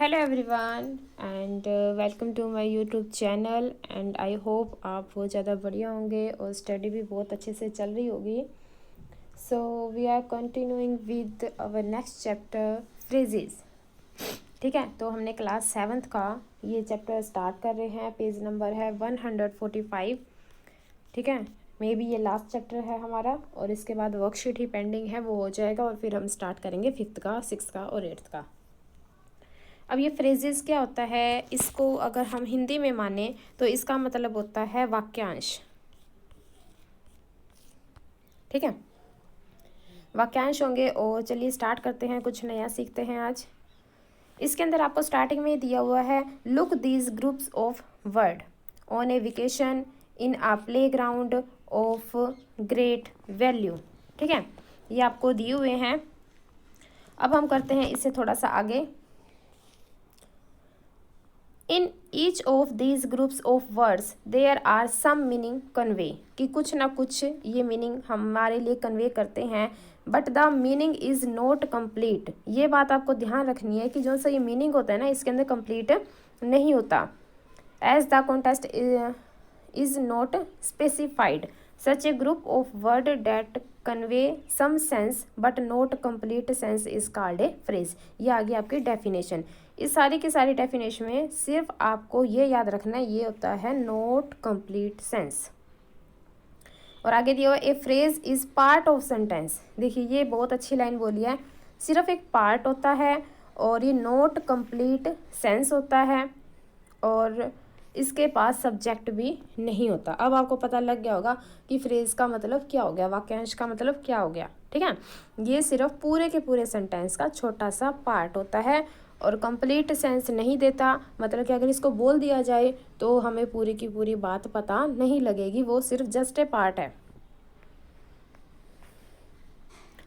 Hello everyone and welcome to my YouTube channel and I hope आप बहुत ज़्यादा बढ़िया होंगे और स्टडी भी बहुत अच्छे से चल रही होगी। So we are continuing with our next chapter phrases. ठीक है, तो हमने क्लास 7th का ये चैप्टर स्टार्ट कर रहे हैं। पेज नंबर है 145। ठीक है, मे बी ये लास्ट चैप्टर है हमारा और इसके बाद वर्कशीट ही पेंडिंग है, वो हो जाएगा और फिर हम स्टार्ट करेंगे 5th का, 6th का और 8th का। अब ये फ्रेजेस क्या होता है, इसको अगर हम हिंदी में माने तो इसका मतलब होता है वाक्यांश। ठीक है, वाक्यांश होंगे। और चलिए स्टार्ट करते हैं, कुछ नया सीखते हैं आज। इसके अंदर आपको स्टार्टिंग में दिया हुआ है, look these groups of word on a vacation in a playground of great value. ठीक है, ये आपको दिए हुए हैं। अब हम करते हैं इससे थोड़ा सा आगे। In each of these groups of words there are some meaning convey, कि कुछ ना कुछ ये मीनिंग हमारे लिए कन्वे करते हैं। But the meaning is not complete, ये बात आपको ध्यान रखनी है कि जो सा ये मीनिंग होता है ना, इसके अंदर कंप्लीट नहीं होता। As the context is not specified such a group of word that convey some sense but not complete sense is called a phrase. ये आ गई आपकी डेफिनेशन। इस सारी की सारी डेफिनेशन में सिर्फ आपको ये याद रखना है, ये होता है नॉट कंप्लीट सेंस। और आगे दिया हुआ, ए phrase is part of sentence. देखिए ये बहुत अच्छी लाइन बोली है, सिर्फ एक पार्ट होता है और ये नॉट कंप्लीट सेंस होता है और इसके पास सब्जेक्ट भी नहीं होता। अब आपको पता लग गया होगा कि फ्रेज का मतलब क्या हो गया, वाक्यांश का मतलब क्या हो गया। ठीक है, ये सिर्फ पूरे के पूरे सेंटेंस का छोटा सा पार्ट होता है और कंप्लीट सेंस नहीं देता। मतलब कि अगर इसको बोल दिया जाए तो हमें पूरी की पूरी बात पता नहीं लगेगी, वो सिर्फ जस्ट ए पार्ट है।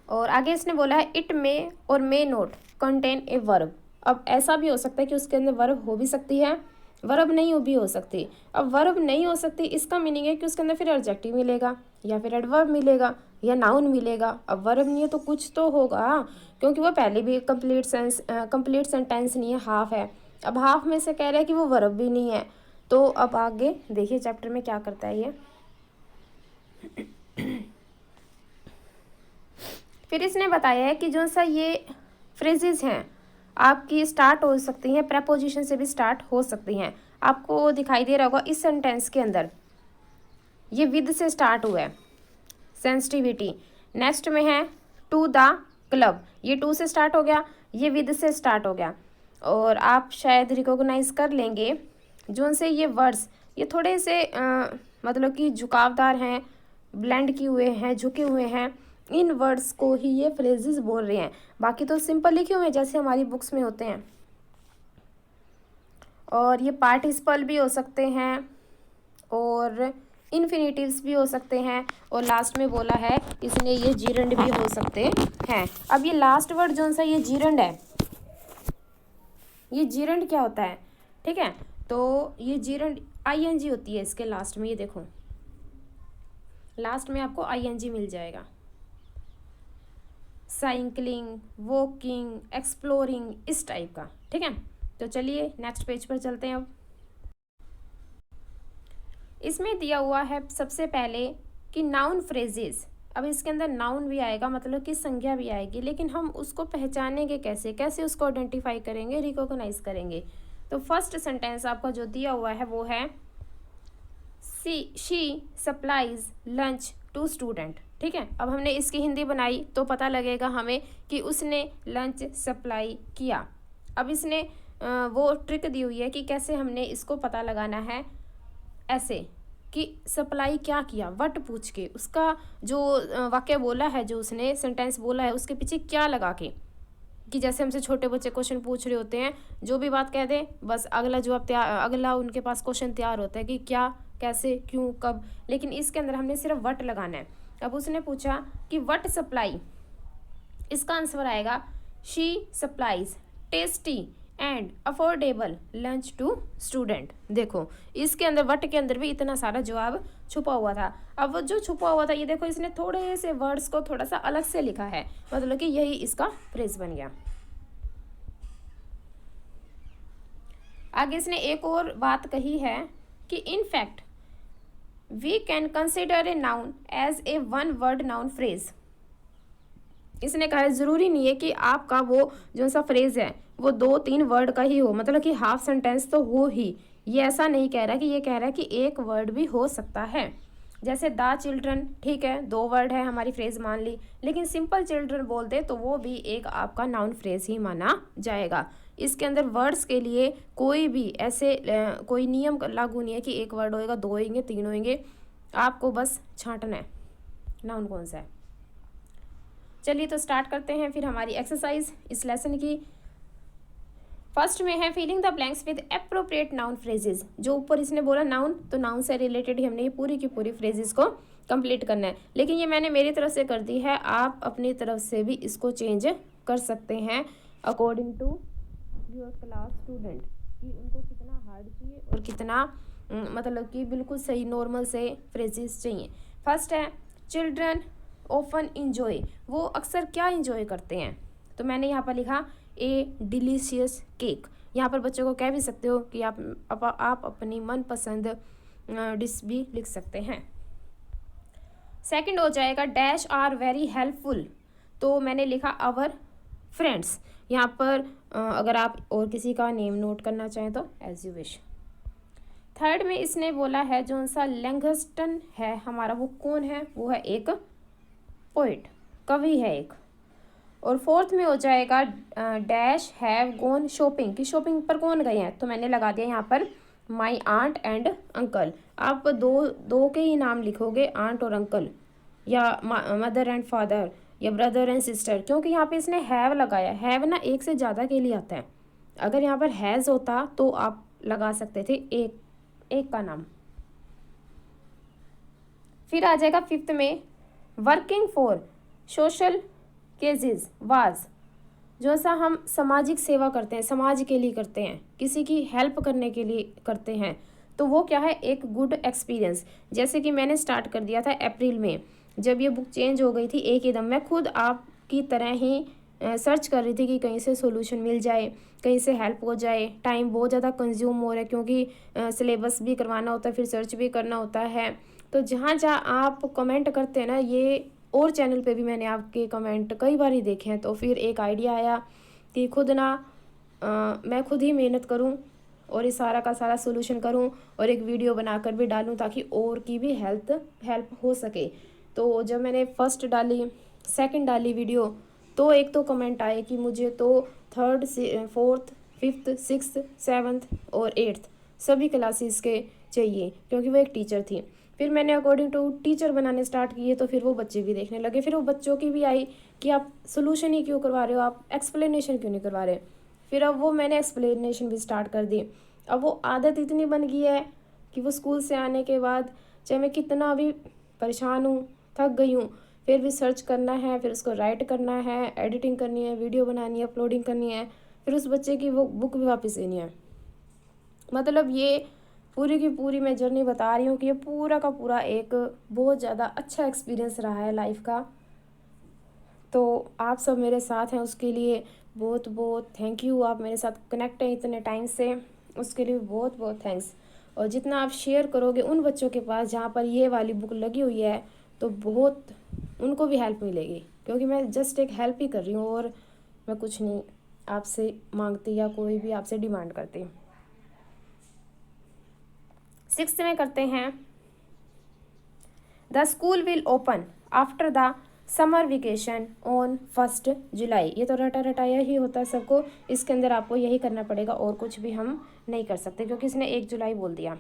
और आगे इसने बोला है, इट मे और मे नोट कंटेन ए वर्ब। अब ऐसा भी हो सकता है कि उसके अंदर वर्ब हो भी सकती है, वर्ब नहीं हो भी हो सकती। अब वर्ब नहीं हो सकती, इसका मीनिंग है कि उसके अंदर फिर एडजेक्टिव मिलेगा या फिर एडवर्ब मिलेगा या नाउन मिलेगा। अब वर्ब नहीं है तो कुछ तो होगा, क्योंकि वो पहले भी कंप्लीट सेंटेंस नहीं है, हाफ है। अब हाफ में से कह रहा है कि वो वर्ब भी नहीं है। तो अब आगे देखिए चैप्टर में क्या करता है ये। फिर इसने बताया है कि जो सा ये फ्रेजेस हैं आपकी स्टार्ट हो सकती हैं, प्रेपोजिशन से भी स्टार्ट हो सकती हैं। आपको दिखाई दे रहा होगा इस सेंटेंस के अंदर ये विद से स्टार्ट हुआ है, सेंसिटिविटी। नेक्स्ट में है टू द क्लब, ये टू से स्टार्ट हो गया, ये विद से स्टार्ट हो गया। और आप शायद रिकॉग्नाइज कर लेंगे जो से ये वर्ड्स ये थोड़े से मतलब कि झुकावदार हैं, ब्लेंड किए हुए हैं, झुके हुए हैं। इन वर्ड्स को ही ये फ्रेजेस बोल रहे हैं, बाकी तो सिंपल लिखे हुए हैं जैसे हमारी बुक्स में होते हैं। और ये पार्टिसिपल भी हो सकते हैं और इन्फिनेटिव्स भी हो सकते हैं। और लास्ट में बोला है इसने ये जीरंड भी हो सकते हैं। अब ये लास्ट वर्ड जो सा ये जीरंड है, ये जीरंड क्या होता है? ठीक है, तो ये जीरंड आईएनजी होती है इसके लास्ट में। ये देखो लास्ट में आपको आईएनजी मिल जाएगा। साइकिलिंग, वॉकिंग, एक्सप्लोरिंग, इस टाइप का। ठीक है, तो चलिए नेक्स्ट पेज पर चलते हैं। अब इसमें दिया हुआ है सबसे पहले कि नाउन फ्रेजेस। अब इसके अंदर नाउन भी आएगा, मतलब कि संज्ञा भी आएगी, लेकिन हम उसको पहचानेंगे कैसे, कैसे उसको आइडेंटिफाई करेंगे, रिकॉग्नाइज करेंगे। तो फर्स्ट सेंटेंस आपका जो दिया हुआ है वो है, she supplies lunch to student. ठीक है, अब हमने इसकी हिंदी बनाई तो पता लगेगा हमें कि उसने लंच सप्लाई किया। अब इसने वो ट्रिक दी हुई है कि कैसे हमने इसको पता लगाना है, ऐसे कि सप्लाई क्या किया, वट पूछ के उसका जो वाक्य बोला है, जो उसने सेंटेंस बोला है उसके पीछे क्या लगा के। कि जैसे हमसे छोटे बच्चे क्वेश्चन पूछ रहे होते हैं, जो भी बात कह दें बस अगला जवाब तैयार, अगला उनके पास क्वेश्चन तैयार होता है कि क्या, कैसे, क्यों, कब। लेकिन इसके अंदर हमने सिर्फ वट लगाना है। अब उसने पूछा कि वट सप्लाई, इसका आंसर आएगा she supplies tasty and affordable lunch to student. देखो इसके अंदर वट के अंदर भी इतना सारा जवाब छुपा हुआ था। अब वो जो छुपा हुआ था ये देखो इसने थोड़े से वर्ड्स को थोड़ा सा अलग से लिखा है, मतलब कि यही इसका फ्रेज बन गया। आगे इसने एक और बात कही है कि in fact we can consider a noun as a one word noun phrase. इसने कहा है ज़रूरी नहीं है कि आपका वो जो सा फ्रेज है वो 2-3 वर्ड का ही हो, मतलब कि हाफ सेंटेंस तो हो ही। ये ऐसा नहीं कह रहा कि ये कह रहा है कि एक वर्ड भी हो सकता है। जैसे द चिल्ड्रन, ठीक है 2 वर्ड है, हमारी फ्रेज मान ली, लेकिन सिंपल चिल्ड्रन बोल दे तो वो भी एक आपका नाउन फ्रेज ही माना जाएगा। इसके अंदर वर्ड्स के लिए कोई भी ऐसे कोई नियम लागू नहीं है कि एक वर्ड होएगा, 2 होंगे, 3 होंगे, आपको बस छांटना है नाउन कौन सा है। चलिए तो स्टार्ट करते हैं फिर हमारी एक्सरसाइज इस लेसन की। फर्स्ट में है filling the blanks with appropriate noun phrases. जो ऊपर इसने बोला नाउन, तो नाउन से रिलेटेड ही हमने ये पूरी की पूरी फ्रेजेस को कंप्लीट करना है। लेकिन ये मैंने मेरी तरफ से कर दी है, आप अपनी तरफ से भी इसको चेंज कर सकते हैं according to your class student, कि उनको कितना हार्ड चाहिए और कितना मतलब कि बिल्कुल सही नॉर्मल से फ्रेजेस चाहिए। फर्स्ट है चिल्ड्रन ऑफन इंजॉय, वो अक्सर क्या इंजॉय करते हैं, तो मैंने यहाँ पर लिखा ए डिलीशियस केक। यहाँ पर बच्चों को कह भी सकते हो कि आप अपनी मनपसंद डिश भी लिख सकते हैं। सेकंड हो जाएगा डैश आर वेरी हेल्पफुल, तो मैंने लिखा आवर फ्रेंड्स। यहाँ पर अगर आप और किसी का नेम नोट करना चाहें तो एज यू विश। थर्ड में इसने बोला है जो सा लैंगस्टन है हमारा, वो कौन है, वो है एक पोइट, कवि है एक। और फोर्थ में हो जाएगा डैश हैव गॉन शॉपिंग, कि शॉपिंग पर कौन गए हैं, तो मैंने लगा दिया यहाँ पर माई आंट एंड अंकल। आप दो के ही नाम लिखोगे, आंट और अंकल, या मदर एंड फादर, या ब्रदर एंड सिस्टर, क्योंकि यहाँ पे इसने हैव लगाया। हैव ना एक से ज़्यादा के लिए आता है, अगर यहाँ पर हैज़ होता तो आप लगा सकते थे एक का नाम। फिर आ जाएगा फिफ्थ में वर्किंग फॉर सोशल केजेस वाज, जो सा हम सामाजिक सेवा करते हैं, समाज के लिए करते हैं, किसी की हेल्प करने के लिए करते हैं, तो वो क्या है एक गुड एक्सपीरियंस। जैसे कि मैंने स्टार्ट कर दिया था अप्रैल में, जब ये बुक चेंज हो गई थी एक ही दम, मैं खुद आपकी तरह ही सर्च कर रही थी कि कहीं से सोल्यूशन मिल जाए, कहीं से हेल्प हो जाए। टाइम बहुत ज़्यादा कंज्यूम हो रहा है क्योंकि सिलेबस भी करवाना होता है, फिर सर्च भी करना होता है। तो जहाँ जहाँ आप कमेंट करते हैं ना, ये और चैनल पे भी मैंने आपके कमेंट कई बार ही देखे हैं, तो फिर एक आइडिया आया कि खुद ना मैं खुद ही मेहनत करूं और इस सारा का सारा सोल्यूशन करूं और एक वीडियो बनाकर भी डालूं ताकि और की भी हेल्प हो सके। तो जब मैंने फर्स्ट डाली, सेकंड डाली वीडियो, तो एक तो कमेंट आए कि मुझे तो 3rd 4th 5th 6th 7th और 8th सभी क्लासेस के चाहिए, क्योंकि वो एक टीचर थी। फिर मैंने अकॉर्डिंग टू टीचर बनाने स्टार्ट किए, तो फिर वो बच्चे भी देखने लगे। फिर वो बच्चों की भी आई कि आप सोल्यूशन ही क्यों करवा रहे हो, आप एक्सप्लेनेशन क्यों नहीं करवा रहे। फिर अब वो मैंने एक्सप्लेनेशन भी स्टार्ट कर दी। अब वो आदत इतनी बन गई है कि वो स्कूल से आने के बाद चाहे मैं कितना भी परेशान हूँ, थक गई हूँ, फिर भी सर्च करना है, फिर उसको राइट करना है, एडिटिंग करनी है, वीडियो बनानी है, अपलोडिंग करनी है, फिर उस बच्चे की वो बुक भी वापस लेनी है। मतलब ये पूरी की पूरी मैं जर्नी बता रही हूँ कि ये पूरा का पूरा एक बहुत ज़्यादा अच्छा एक्सपीरियंस रहा है लाइफ का। तो आप सब मेरे साथ हैं, उसके लिए बहुत बहुत थैंक यू। आप मेरे साथ कनेक्ट हैं इतने टाइम से, उसके लिए बहुत बहुत थैंक्स। और जितना आप शेयर करोगे उन बच्चों के पास जहाँ पर ये वाली बुक लगी हुई है, तो बहुत उनको भी हेल्प मिलेगी, क्योंकि मैं जस्ट एक हेल्प ही कर रही हूँ और मैं कुछ नहीं आपसे मांगती या कोई भी आपसे डिमांड करती। 6th में करते हैं the school will open after the summer vacation on 1 जुलाई। ये तो रटा रटाया ही होता है सबको, इसके अंदर आपको यही करना पड़ेगा और कुछ भी हम नहीं कर सकते, क्योंकि इसने 1 जुलाई बोल दिया।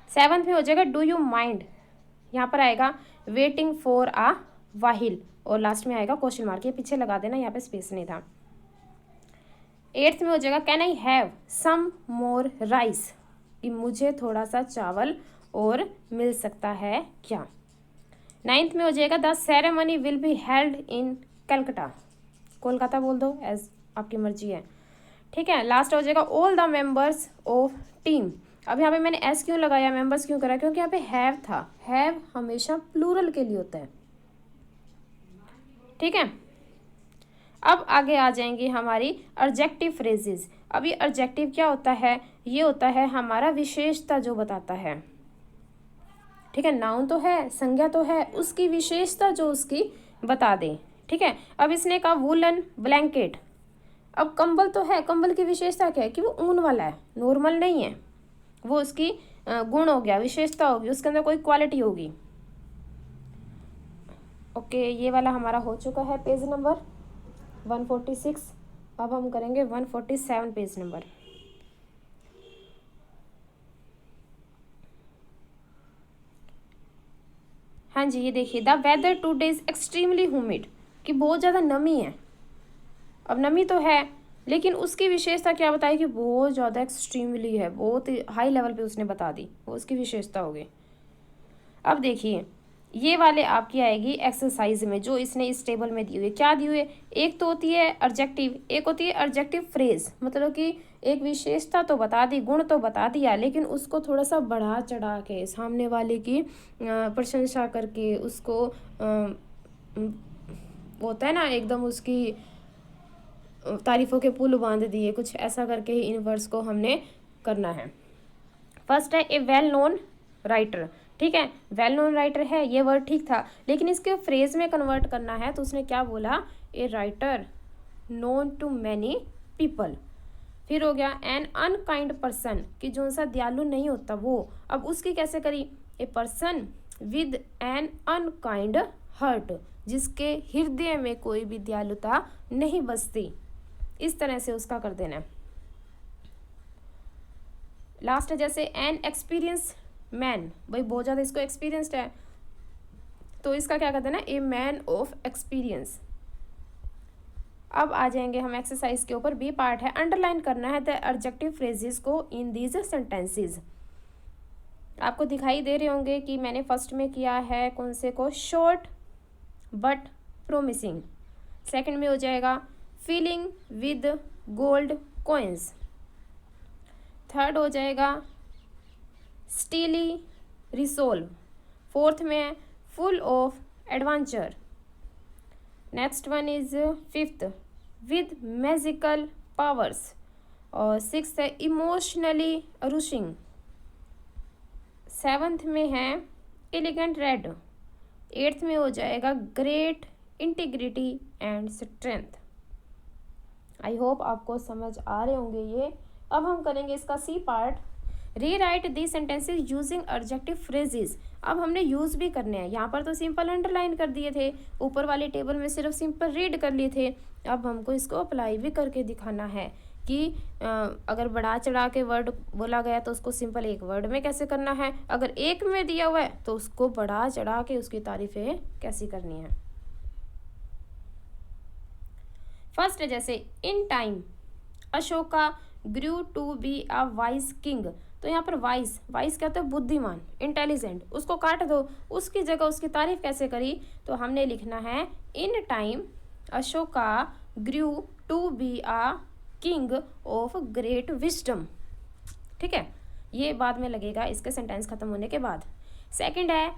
7th में हो जाएगा डू यू माइंड, यहाँ पर आएगा वेटिंग फॉर आ वाहिल, और लास्ट में आएगा क्वेश्चन मार्क, ये पीछे लगा देना, यहाँ पे स्पेस नहीं था। 8th में हो जाएगा can I have some more rice, कि मुझे थोड़ा सा चावल और मिल सकता है क्या। 9th में हो जाएगा the ceremony will be held in Calcutta, Kolkata बोल दो, एज आपकी मर्जी है, ठीक है। लास्ट हो जाएगा all the members of team. अब यहाँ पे मैंने एस क्यों लगाया, मेंबर्स क्यों करा, क्योंकि यहाँ पे हैव था, हैव हमेशा प्लूरल के लिए होता है, ठीक है। अब आगे आ जाएंगी हमारी एडजेक्टिव फ्रेजेस। अब ये एडजेक्टिव क्या होता है, ये होता है हमारा विशेषता जो बताता है, ठीक है। नाउन तो है, संज्ञा तो है, उसकी विशेषता जो उसकी बता दे, ठीक है। अब इसने कहा वुलन ब्लैंकेट, अब कंबल तो है, कंबल की विशेषता क्या है कि वो ऊन वाला है, नॉर्मल नहीं है, वो उसकी गुण हो गया, विशेषता होगी, उसके अंदर कोई क्वालिटी होगी। ओके, ये वाला हमारा हो चुका है पेज नंबर 146। अब हम करेंगे 147 पेज नंबर। हाँ जी, ये देखिए, the weather today is extremely humid, कि बहुत ज़्यादा नमी है। अब नमी तो है, लेकिन उसकी विशेषता क्या बताई कि बहुत ज़्यादा एक्सट्रीमली है, बहुत हाई लेवल पे उसने बता दी, वो उसकी विशेषता होगी। अब देखिए, ये वाले आपकी आएगी एक्सरसाइज में, जो इसने इस टेबल में दी हुई है। क्या दी हुई है, एक तो होती है एडजेक्टिव, एक होती है एडजेक्टिव फ्रेज, मतलब कि एक विशेषता तो बता दी, गुण तो बता दिया, लेकिन उसको थोड़ा सा बढ़ा चढ़ा के सामने वाले की प्रशंसा करके उसको होता है ना एकदम उसकी तारीफों के पुल बांध दिए, कुछ ऐसा करके ही इन वर्ड्स को हमने करना है। फर्स्ट है ए वेल नोन राइटर, ठीक है, वेल नोन राइटर है, ये वर्ड ठीक था, लेकिन इसके फ्रेज में कन्वर्ट करना है, तो उसने क्या बोला, a writer known to many people. फिर हो गया एन अनकाइंड पर्सन, कि जो सा दयालु नहीं होता वो, अब उसकी कैसे करी, a person with an unkind heart, जिसके हृदय में कोई भी दयालुता नहीं बसती, इस तरह से उसका कर देना। लास्ट है जैसे एन एक्सपीरियंस मैन, भाई बहुत ज़्यादा इसको एक्सपीरियंस्ड है, तो इसका क्या कर देना, ए मैन ऑफ एक्सपीरियंस। अब आ जाएंगे हम एक्सरसाइज के ऊपर, बी पार्ट है, अंडरलाइन करना है द एडजेक्टिव फ्रेजेस को इन दीज सेंटेंसेस। आपको दिखाई दे रहे होंगे कि मैंने फर्स्ट में किया है कौन से को, शॉर्ट बट प्रोमिसिंग। सेकंड में हो जाएगा feeling with gold coins. Third हो जाएगा स्टीली रिसोल्व। फोर्थ में है full of adventure. Next one is fifth with magical powers. और सिक्स्थ है इमोशनली रुशिंग। सेवन्थ में है एलिगेंट रेड। एट्थ में हो जाएगा great integrity and strength. I hope आपको समझ आ रहे होंगे ये। अब हम करेंगे इसका सी पार्ट, री राइट दी सेंटेंसेज यूजिंग एडजेक्टिव फ्रेजेस। अब हमने यूज भी करने हैं, यहाँ पर तो सिंपल अंडरलाइन कर दिए थे, ऊपर वाले टेबल में सिर्फ सिंपल रीड कर लिए थे। अब हमको इसको अप्लाई भी करके दिखाना है कि अगर बढ़ा चढ़ा के वर्ड बोला गया तो उसको सिंपल एक वर्ड में कैसे करना है, अगर एक में दिया हुआ है तो उसको बढ़ा चढ़ा के उसकी तारीफें कैसी करनी है। फर्स्ट है जैसे in time Ashoka grew to be a wise king. तो यहाँ पर वाइज, वाइज क्या होता है, बुद्धिमान, इंटेलिजेंट, उसको काट दो, उसकी जगह उसकी तारीफ कैसे करी, तो हमने लिखना है in time Ashoka grew to be a king of great wisdom. ठीक है, ये बाद में लगेगा इसके सेंटेंस खत्म होने के बाद। सेकंड है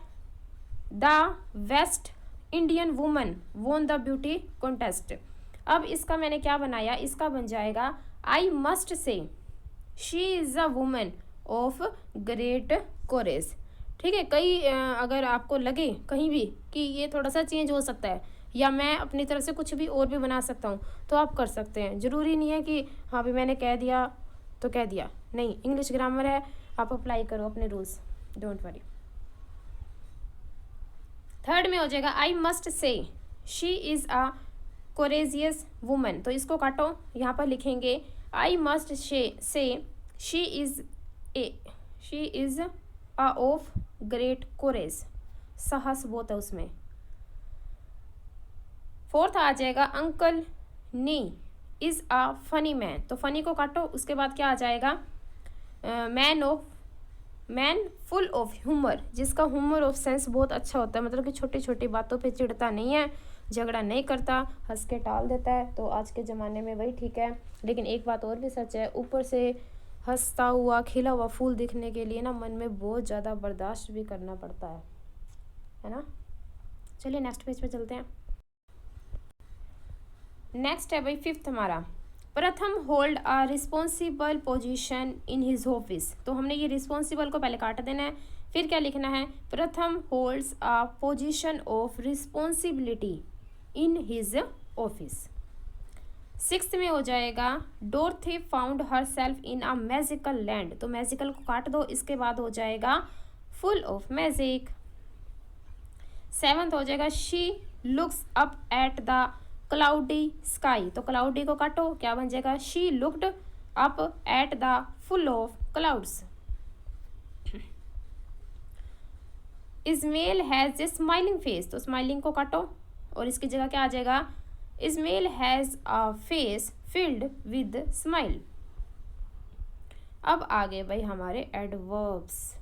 the West Indian woman won the beauty contest. अब इसका मैंने क्या बनाया, इसका बन जाएगा I must say she is a woman of great courage. ठीक है, कई अगर आपको लगे कहीं भी कि ये थोड़ा सा चेंज हो सकता है या मैं अपनी तरफ से कुछ भी और भी बना सकता हूँ तो आप कर सकते हैं। ज़रूरी नहीं है कि हाँ भी मैंने कह दिया तो कह दिया, नहीं, इंग्लिश ग्रामर है, आप अप्लाई करो अपने रूल्स, डोंट वरी। थर्ड में हो जाएगा I must say she is a courageous woman. तो इसको काटो, यहाँ पर लिखेंगे I must say she is a of great courage. साहस बहुत है उसमें। फोर्थ आ जाएगा अंकल नी इज़ अ फनी मैन। तो फनी को काटो, उसके बाद क्या आ जाएगा मैन फुल ऑफ ह्यूमर, जिसका ह्यूमर ऑफ सेंस बहुत अच्छा होता है, मतलब कि छोटी छोटी बातों पे चिढ़ता नहीं है, झगड़ा नहीं करता, हंस के टाल देता है। तो आज के ज़माने में वही ठीक है। लेकिन एक बात और भी सच है, ऊपर से हंसता हुआ खिला हुआ फूल दिखने के लिए ना मन में बहुत ज़्यादा बर्दाश्त भी करना पड़ता है ना। चलिए नेक्स्ट पेज पे चलते हैं। नेक्स्ट है भाई फिफ्थ हमारा प्रथम hold a responsible position in his office, तो हमने ये रिस्पॉन्सिबल को पहले काट देना है, फिर क्या लिखना है, प्रथम holds a position of responsibility in his office. Sixth में हो जाएगा डोरथी found her self in a magical land, तो मैजिकल को काट दो, इसके बाद हो जाएगा फुल ऑफ मैजिक। सेवंथ हो जाएगा she looks up at the cloudy sky, तो क्लाउडी को काटो, क्या बन जाएगा, she looked up at the full of clouds. Smell has a smiling face, तो स्माइलिंग को काटो और इसकी जगह क्या आ जाएगा, smell has a face filled with smile. अब आगे भाई हमारे एडवर्ब्स,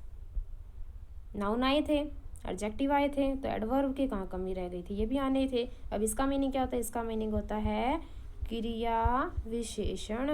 नाउन आए थे, एडजेक्टिव आए थे, तो एडवर्ब की कहाँ कमी रह गई थी, ये भी आने थे। अब इसका मीनिंग क्या होता है, इसका मीनिंग होता है क्रिया विशेषण,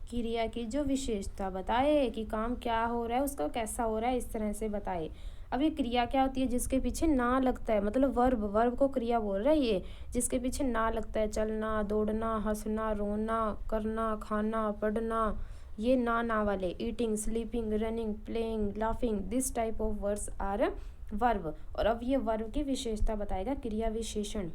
क्रिया की जो विशेषता बताए कि काम क्या हो रहा है, उसका कैसा हो रहा है, इस तरह से बताए। अब ये क्रिया क्या होती है, जिसके पीछे ना लगता है, मतलब वर्ब, वर्ब को क्रिया बोल रहा है ये, जिसके पीछे ना लगता है, चलना, दौड़ना, हंसना, रोना, करना, खाना, पढ़ना, ये ना वाले, eating, sleeping, running, playing, laughing, this type of words are verb. और अब ये वर्ब की विशेषता बताएगा क्रिया विशेषण,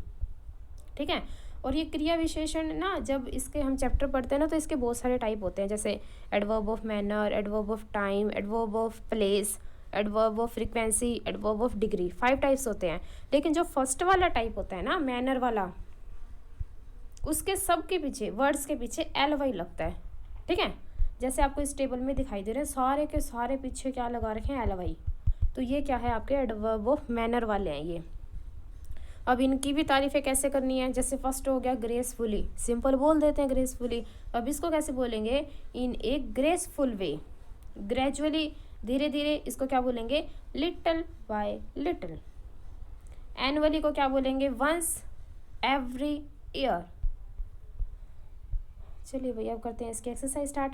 ठीक है। और ये क्रिया विशेषण ना, जब इसके हम चैप्टर पढ़ते हैं ना, तो इसके बहुत सारे टाइप होते हैं, जैसे adverb of manner, adverb of time, adverb of place, adverb of frequency, adverb of degree, 5 types होते हैं। लेकिन जो फर्स्ट वाला टाइप होता है ना, मैनर वाला, उसके सब के पीछे, वर्ड्स के पीछे एल वाई लगता है, ठीक है। जैसे आपको इस टेबल में दिखाई दे रहे हैं, सारे के सारे पीछे क्या लगा रखे हैं, एल वाई, तो ये क्या है, आपके एडवर्ब ऑफ मैनर वाले हैं ये। अब इनकी भी तारीफें कैसे करनी है, जैसे फर्स्ट हो गया ग्रेसफुली, सिंपल बोल देते हैं ग्रेसफुली। अब इसको कैसे बोलेंगे, इन ए ग्रेसफुल वे, ग्रेजुअली, धीरे धीरे, इसको क्या बोलेंगे, लिटल बाय लिटल। एनुअली को क्या बोलेंगे, वंस एवरी ईयर। चलिए भैया अब करते हैं इसकी exercise start.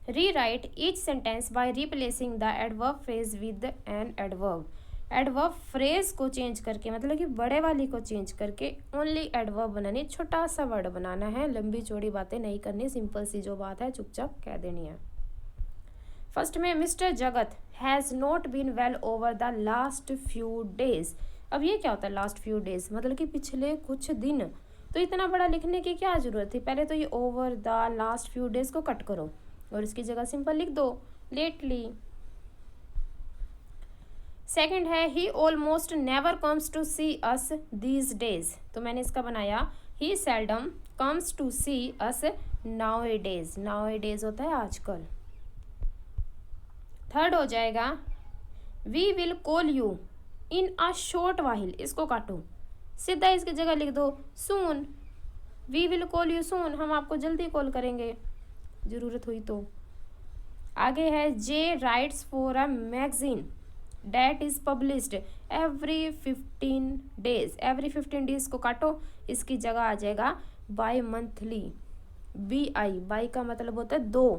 Rewrite each sentence by replacing the adverb phrase with an adverb. Adverb phrase को चेंज करके, मतलब कि बड़े वाली को चेंज करके ओनली एडवर्ब बनानी, छोटा सा वर्ड बनाना है, लंबी चौड़ी बातें नहीं करनी, सिंपल सी जो बात है चुपचाप कह देनी है। फर्स्ट में mister Jagat has not been well over the last few days. अब ये क्या होता है लास्ट फ्यू डेज, मतलब कि पिछले कुछ दिन, तो इतना बड़ा लिखने की क्या जरूरत थी, पहले तो ये over the last few days को कट करो और इसकी जगह सिंपल लिख दो लेटली। सेकंड है he almost never comes to see us these days, तो मैंने इसका बनाया he seldom comes to see us nowadays, nowadays होता है आजकल। थर्ड हो जाएगा we will call you in a short while, इसको काटो, सीधा इसकी जगह लिख दो soon, we will call you soon, हम आपको जल्दी कॉल करेंगे जरूरत हुई तो। आगे है J writes for a magazine that is published every 15 days, every 15 days को काटो, इसकी जगह आ जाएगा bimonthly, B I, bi का मतलब होता है 2,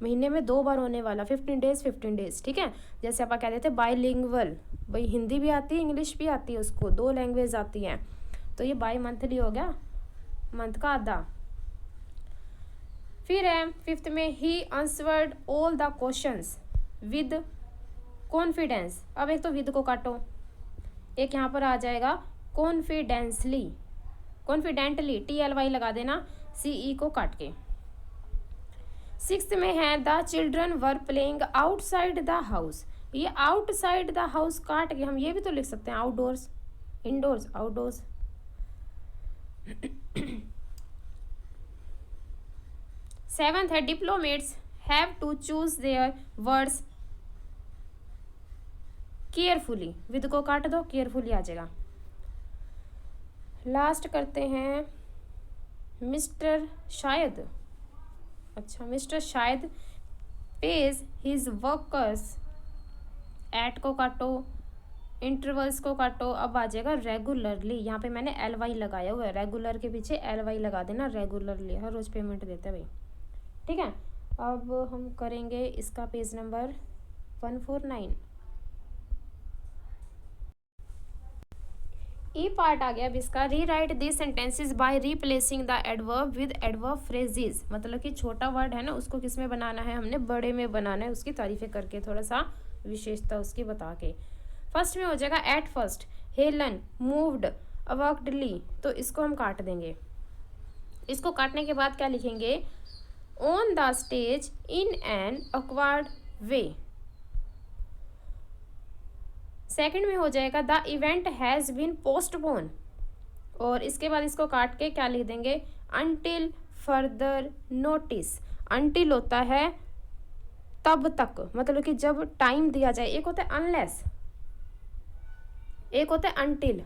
महीने में 2 बार होने वाला, 15 डेज 15 डेज, ठीक है। जैसे आप कहते थे बाईलिंगुअल, भाई हिंदी भी आती है इंग्लिश भी आती है, उसको 2 लैंग्वेज आती हैं, तो ये बाई मंथली हो गया, मंथ का आधा। फिर है फिफ्थ में he answered all the questions with confidence. अब एक तो विद को काटो, एक यहाँ पर आ जाएगा कॉन्फिडेंसली, कॉन्फिडेंटली, TLY लगा देना, CE को काट के। सिक्स्थ में है the children were playing outside the house, ये आउटसाइड द हाउस काट के हम ये भी तो लिख सकते हैं आउटडोर्स, इंडोर्स, आउटडोर्स। सेवंथ है diplomats have to choose their words carefully, with को काट दो, केयरफुली आ जाएगा। लास्ट करते हैं मिस्टर शायद, अच्छा मिस्टर शायद पेज हिज वर्कर्स, एट को काटो, इंटरवल्स को काटो, अब आ जाएगा रेगुलरली, यहाँ पे मैंने LY लगाया हुआ है, रेगुलर के पीछे LY लगा देना, रेगुलरली, हर रोज पेमेंट देता है भाई, ठीक है। अब हम करेंगे इसका पेज नंबर 149। ई पार्ट आ गया अब इसका। री right this sentences by replacing the adverb with adverb phrases. मतलब कि छोटा वर्ड है ना, उसको किस में बनाना है, हमने बड़े में बनाना है, उसकी तारीफें करके, थोड़ा सा विशेषता उसकी बता के। फर्स्ट में हो जाएगा एट फर्स्ट हेलन मूव्ड अवॉकडली, तो इसको हम काट देंगे। इसको काटने के बाद क्या लिखेंगे, on the stage in an awkward way. Second में हो जाएगा the event has been postpone, और इसके बाद इसको काट के क्या लिख देंगे, अनटिल फर्दर नोटिस। अनटिल होता है तब तक, मतलब कि जब टाइम दिया जाए। एक होता है अनलेस, एक होता है अनटिल,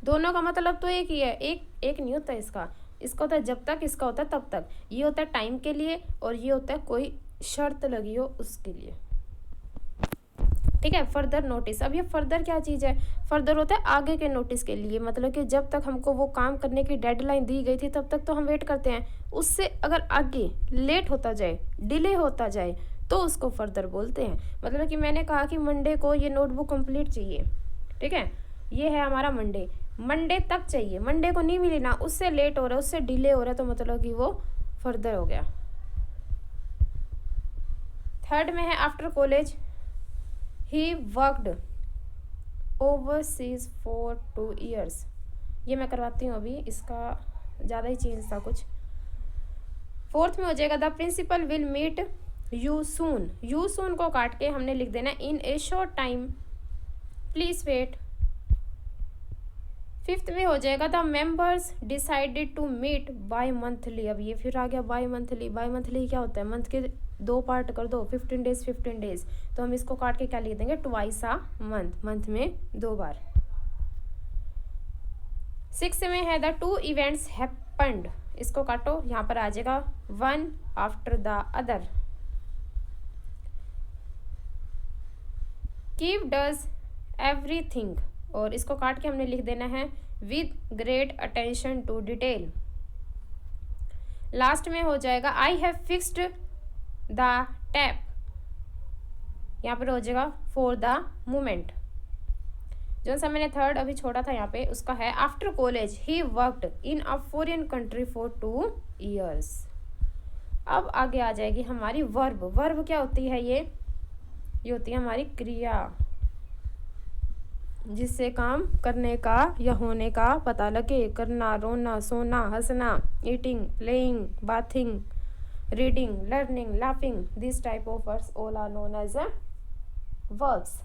दोनों का मतलब तो एक ही है। एक नहीं होता इसका होता है जब तक, इसका होता है तब तक। ये होता है टाइम के लिए, और ये होता है कोई शर्त लगी हो उसके लिए। ठीक है, फर्दर नोटिस। अब ये फर्दर क्या चीज़ है, फर्दर होता है आगे के नोटिस के लिए। मतलब कि जब तक हमको वो काम करने की डेडलाइन दी गई थी तब तक तो हम वेट करते हैं, उससे अगर आगे लेट होता जाए, डिले होता जाए, तो उसको फर्दर बोलते हैं। मतलब कि मैंने कहा कि मंडे को ये नोटबुक कंप्लीट चाहिए, ठीक है, ये है हमारा मंडे तक चाहिए, मंडे को नहीं मिली ना, उससे लेट हो रहा है, उससे डिले हो रहा है, तो मतलब कि वो फर्दर हो गया। थर्ड में है after college he worked overseas for 2 years। ये मैं करवाती हूँ अभी, इसका ज़्यादा ही चेंज था कुछ। फोर्थ में हो जाएगा the principal will meet you soon. You soon को काट के हमने लिख देना in a short time, please wait. Fifth में हो जाएगा the members decided to meet bimonthly. अब ये फिर आ गया बाय मंथली। बाय मंथली क्या होता है, मंथ के 2 पार्ट कर दो, 15 डेज 15 डेज, तो हम इसको काट के क्या लिख देंगे, ट्वाइस अ मंथ, मंथ में 2 बार। सिक्स में है द 2 इवेंट्स हैपेंड। इसको काटो, यहाँ पर आ जाएगा one after the other. Kiv does everything, और इसको काट के हमने लिख देना है with great attention to detail. Last में हो जाएगा I have fixed the tap, यहाँ पर हो जाएगा फॉर द मोमेंट। जो सा मैंने थर्ड अभी छोड़ा था यहाँ पे, उसका है after college he worked in a foreign country for 2 years। अब आगे आ जाएगी हमारी वर्ब। वर्ब क्या होती है, ये होती है हमारी क्रिया, जिससे काम करने का या होने का पता लगे। करना, रोना, सोना, हंसना, eating, playing, bathing, reading, learning, laughing, this type of words all are known as verbs.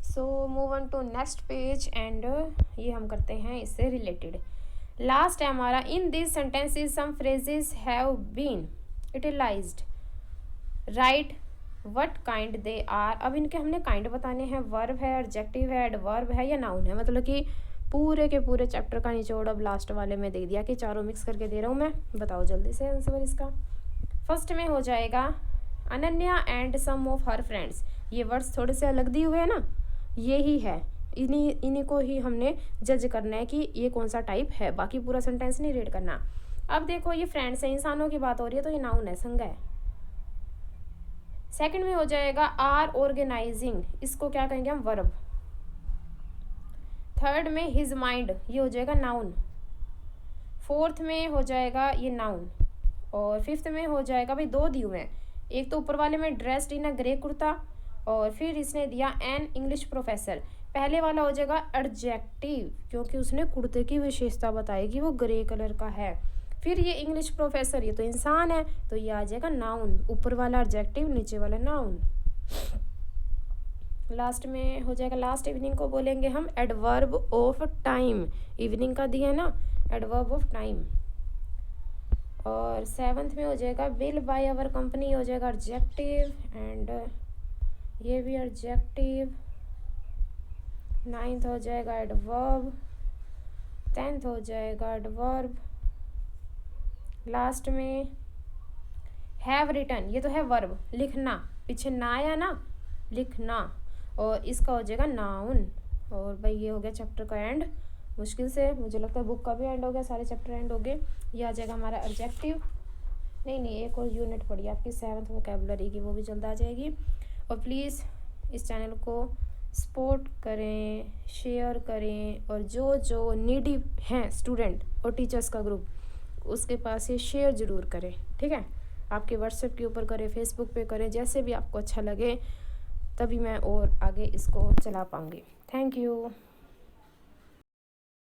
So move on to next page and ये हम करते हैं इससे रिलेटेड। लास्ट है हमारा in this sentences some phrases have been utilised, right what kind they are. अब इनके हमने काइंड बताने हैं, वर्ब है, एडजेक्टिव है, एडवर्ब है या नाउन है। मतलब कि पूरे के पूरे चैप्टर का निचोड़ अब लास्ट वाले में दे दिया कि चारों मिक्स करके दे रहा हूँ मैं। बताओ जल्दी से आंसर इसका। फर्स्ट में हो जाएगा Ananya and some of her friends. ये वर्ड्स थोड़े से अलग दिए हुए हैं ना, ये ही है, इन्हीं को ही हमने जज करना है कि ये कौन सा टाइप है, बाकी पूरा सेंटेंस नहीं रीड करना। अब देखो ये फ्रेंड्स है, इंसानों की बात हो रही है, तो ये नाउन है, संज्ञा है। सेकंड में हो जाएगा आर ऑर्गेनाइजिंग, इसको क्या कहेंगे हम, वर्ब। थर्ड में हिज माइंड, ये हो जाएगा नाउन। फोर्थ में हो जाएगा ये नाउन, और फिफ्थ में हो जाएगा, भाई 2 दिए हुए हैं, एक तो ऊपर वाले में dressed in a grey kurta, और फिर इसने दिया एन इंग्लिश प्रोफेसर। पहले वाला हो जाएगा एडजेक्टिव, क्योंकि उसने कुर्ते की विशेषता बताई कि वो ग्रे कलर का है। फिर ये इंग्लिश प्रोफेसर, ये तो इंसान है, तो ये आ जाएगा नाउन, ऊपर वाला एडजेक्टिव, नीचे वाला नाउन। लास्ट में हो जाएगा, लास्ट इवनिंग को बोलेंगे हम एडवर्ब ऑफ टाइम। इवनिंग का दिया है ना, एडवर्ब ऑफ टाइम। और 7th में हो जाएगा बिल बाय आवर कंपनी, हो जाएगा एडजेक्टिव, एंड ये भी एडजेक्टिव। 9th हो जाएगा एडवर्ब, 10th हो जाएगा एडवर्ब। लास्ट में हैव रिटन, ये तो है वर्ब, लिखना, पीछे ना आया ना, लिखना, और इसका हो जाएगा नाउन। और भाई ये हो गया चैप्टर का एंड, मुश्किल से मुझे लगता है बुक का भी एंड हो गया, सारे चैप्टर एंड हो गए। ये आ जाएगा हमारा एडजेक्टिव। नहीं, एक और यूनिट पड़ी आपकी 7th वोकैबुलरी की, वो भी जल्द आ जाएगी। और प्लीज़ इस चैनल को सपोर्ट करें, शेयर करें, और जो जो नीडी हैं स्टूडेंट और टीचर्स का ग्रुप, उसके पास ये शेयर ज़रूर करें, ठीक है। आपके व्हाट्सएप के ऊपर करें, फेसबुक पे करें, जैसे भी आपको अच्छा लगे, तभी मैं और आगे इसको चला पाऊँगी। Thank you.